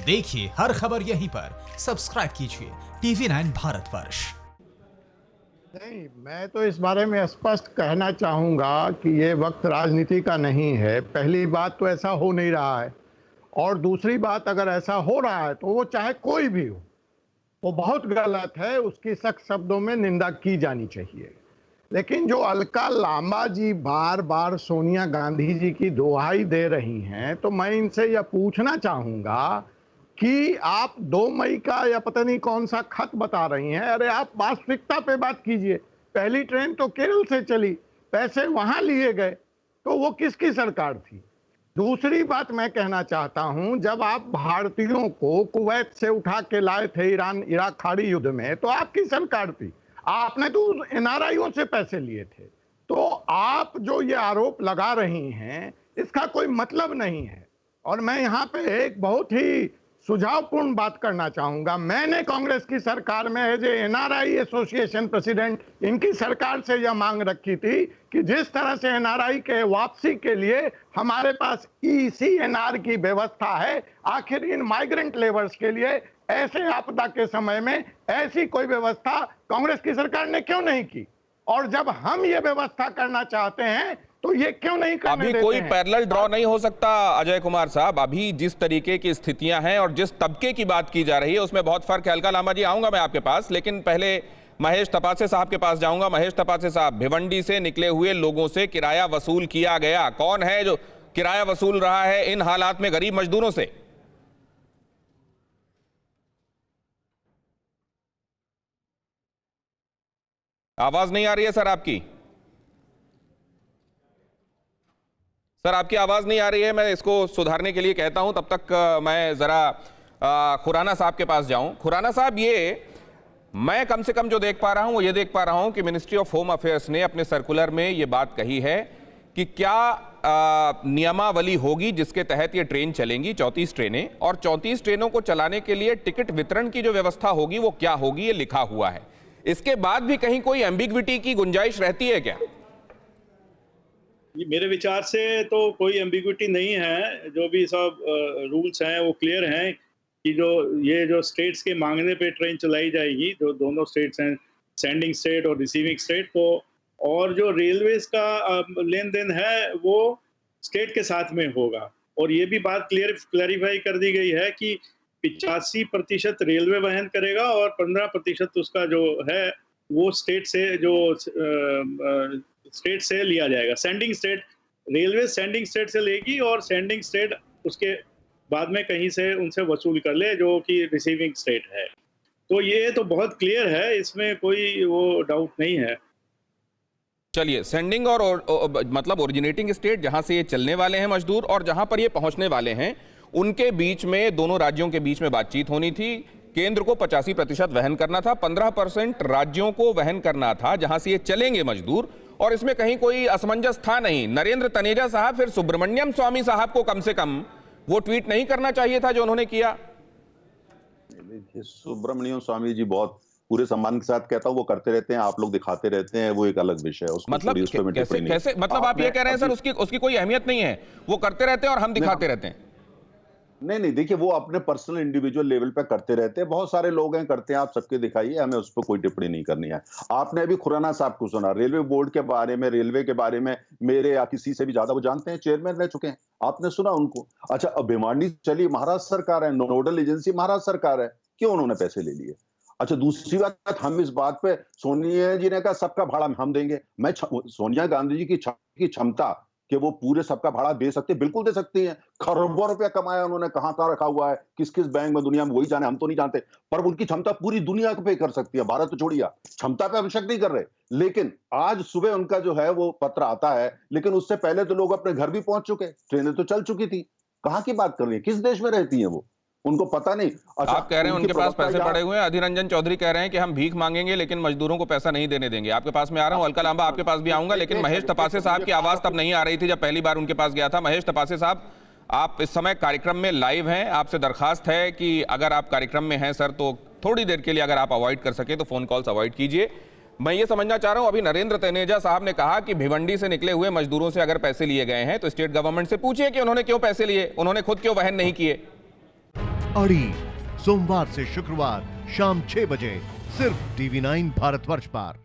देखिए हर खबर यहीं पर, सब्सक्राइब कीजिए TV9 भारतवर्ष। नहीं, मैं तो इस बारे में स्पष्ट कहना चाहूँगा कि ये वक्त राजनीति का नहीं है। पहली बात तो ऐसा हो नहीं रहा है, और दूसरी बात अगर ऐसा हो रहा है तो वो चाहे कोई भी हो, वो बहुत गलत है, उसकी सख्त शब्दों में निंदा की जानी चाहिए। लेकिन जो अलका लांबा जी बार बार सोनिया गांधी जी की दुहाई दे रही हैं, तो मैं इनसे यह पूछना चाहूँगा कि आप 2 मई का या पता नहीं कौन सा खत बता रही हैं। अरे आप वास्तविकता पे बात कीजिए। पहली ट्रेन तो केरल से चली, पैसे वहां लिए गए, तो वो किसकी सरकार थी? दूसरी बात मैं कहना चाहता हूं, जब आप भारतीयों को कुवैत से उठा के लाए थे ईरान इराक खाड़ी युद्ध में, तो आपकी सरकार थी। आपने तो एनआरआईओ से पैसे लिए थे। तो आप जो ये आरोप लगा रही हैं, इसका कोई मतलब नहीं है। और मैं यहाँ पे एक बहुत ही सुझावपूर्ण बात करना चाहूंगा। मैंने कांग्रेस की सरकार में एज एनआरआई एसोसिएशन प्रेसिडेंट इनकी सरकार से यह मांग रखी थी कि जिस तरह से एनआरआई के वापसी के लिए हमारे पास ईसीएनआर की व्यवस्था है, आखिर इन माइग्रेंट लेबर्स के लिए ऐसे आपदा के समय में ऐसी कोई व्यवस्था कांग्रेस की सरकार ने क्यों नहीं की? और जब हम ये व्यवस्था करना चाहते हैं तो ये क्यों नहीं करने अभी देते कोई हैं? पैरेलल ड्रॉ नहीं हो सकता अजय कुमार साहब। अभी जिस तरीके की स्थितियां हैं और जिस तबके की बात की जा रही है उसमें बहुत फर्क है। अलका लांबा जी, आऊंगा मैं आपके पास, लेकिन पहले महेश तपासे साहब के पास जाऊंगा। महेश तपासे साहब, भिवंडी से निकले हुए लोगों से किराया वसूल किया गया, कौन है जो किराया वसूल रहा है इन हालात में गरीब मजदूरों से? आवाज नहीं आ रही है सर आपकी। सर आपकी आवाज नहीं आ रही है, मैं इसको सुधारने के लिए कहता हूं। तब तक मैं जरा खुराना साहब के पास जाऊं। खुराना साहब, ये मैं कम से कम जो देख पा रहा हूं वो ये देख पा रहा हूं कि मिनिस्ट्री ऑफ होम अफेयर्स ने अपने सर्कुलर में ये बात कही है कि क्या नियमावली होगी जिसके तहत ये ट्रेन चलेंगी, 34 ट्रेनें, और 34 ट्रेनों को चलाने के लिए टिकट वितरण की जो व्यवस्था होगी वो क्या होगी, ये लिखा हुआ है। इसके बाद भी कहीं कोई एम्बिग्विटी की गुंजाइश रहती है क्या? मेरे विचार से तो कोई एम्बिग्विटी नहीं है। जो भी सब रूल्स हैं वो क्लियर हैं कि जो स्टेट्स के मांगने पे ट्रेन चलाई जाएगी, जो दोनों स्टेट्स हैं, सेंडिंग स्टेट और रिसीविंग स्टेट, तो और जो रेलवेज का लेन देन है वो स्टेट के साथ में होगा। और ये भी बात क्लैरिफाई कर दी गई है कि 85% रेलवे वहन करेगा और 15% उसका जो है वो स्टेट से लिया जाएगा। Sending state, railway sending state से लेगी और सेंडिंग स्टेट उसके बाद में कहीं से उनसे वसूल कर ले जो कि रिसीविंग स्टेट है। तो ये तो बहुत क्लियर है, इसमें कोई वो डाउट नहीं है। चलिए, सेंडिंग और मतलब ओरिजिनेटिंग स्टेट जहां से ये चलने वाले हैं मजदूर और जहां पर ये पहुंचने वाले हैं, उनके बीच में, दोनों राज्यों के बीच में बातचीत होनी थी। केंद्र को 85% वहन करना था, 15% राज्यों को वहन करना था जहां से ये चलेंगे मजदूर, और इसमें कहीं कोई असमंजस था नहीं। नरेंद्र तनेजा साहब, फिर सुब्रमण्यम स्वामी साहब को कम से कम वो ट्वीट नहीं करना चाहिए था जो उन्होंने किया? सुब्रमण्यम स्वामी जी, बहुत पूरे सम्मान के साथ कहता हूं, वो करते रहते हैं, आप लोग दिखाते रहते हैं, वो एक अलग विषय है। मतलब कैसे मतलब आप ये कह रहे हैं सर उसकी कोई अहमियत नहीं है, वो करते रहते हैं और हम दिखाते रहते हैं? नहीं, देखिए, वो अपने पर्सनल इंडिविजुअल लेवल पे करते रहते हैं। बहुत सारे लोग हैं, करते हैं, आप सबके दिखाइए, हमें उस पर कोई टिप्पणी नहीं करनी है। आपने अभी खुराना साहब को सुना, रेलवे बोर्ड के बारे में, रेलवे के बारे में मेरे या किसी से भी ज्यादा वो जानते हैं, चेयरमैन रह चुके हैं, आपने सुना उनको। अच्छा, अब भिवांडी चली, महाराष्ट्र सरकार है, नोडल एजेंसी महाराष्ट्र सरकार है, क्यों उन्होंने पैसे ले लिए? अच्छा, दूसरी बात, हम इस बात पे, सोनिया जी ने कहा सबका भाड़ा हम देंगे। मैं सोनिया गांधी जी की क्षमता कि वो पूरे सबका भाड़ा दे सकते, बिल्कुल दे सकती हैं। खरबों रुपया कमाया उन्होंने, कहां कहां रखा हुआ है, किस किस बैंक में दुनिया में, वही जाने, हम तो नहीं जानते। पर उनकी क्षमता पूरी दुनिया पे कर सकती है, भारत तो छोड़िए, क्षमता पे अभिषेक नहीं कर रहे। लेकिन आज सुबह उनका जो है वो पत्र आता है, लेकिन उससे पहले तो लोग अपने घर भी पहुंच चुके, ट्रेनें तो चल चुकी थी। कहां की बात कर रही है, किस देश में रहती है वो, उनको पता नहीं। अच्छा, आप कह रहे हैं उनके पास पैसे पड़े हुए हैं। अधीर रंजन चौधरी कह रहे हैं कि हम भीख मांगेंगे लेकिन मजदूरों को पैसा नहीं देने देंगे। आपके पास में आ रहा हूं, अलका लांबा आपके पास भी आऊंगा, लेकिन महेश तपासे साहब की आवाज तब नहीं आ रही थी जब पहली बार उनके पास गया था। महेश तपासे साहब, आप इस समय कार्यक्रम में लाइव हैं, आपसे दरखास्त है कि अगर आप कार्यक्रम में हैं सर तो थोड़ी देर के लिए अगर आप अवॉइड कर सके तो फोन कॉल्स अवॉइड कीजिए। मैं ये समझना चाह रहा हूं, अभी नरेंद्र तनेजा साहब ने कहा कि भिवंडी से निकले हुए मजदूरों से अगर पैसे लिए गए हैं तो स्टेट गवर्नमेंट से पूछिए कि उन्होंने क्यों पैसे लिए, उन्होंने खुद क्यों वहन नहीं किए। अड़ी, सोमवार से शुक्रवार शाम 6 बजे सिर्फ TV9 भारतवर्ष पर।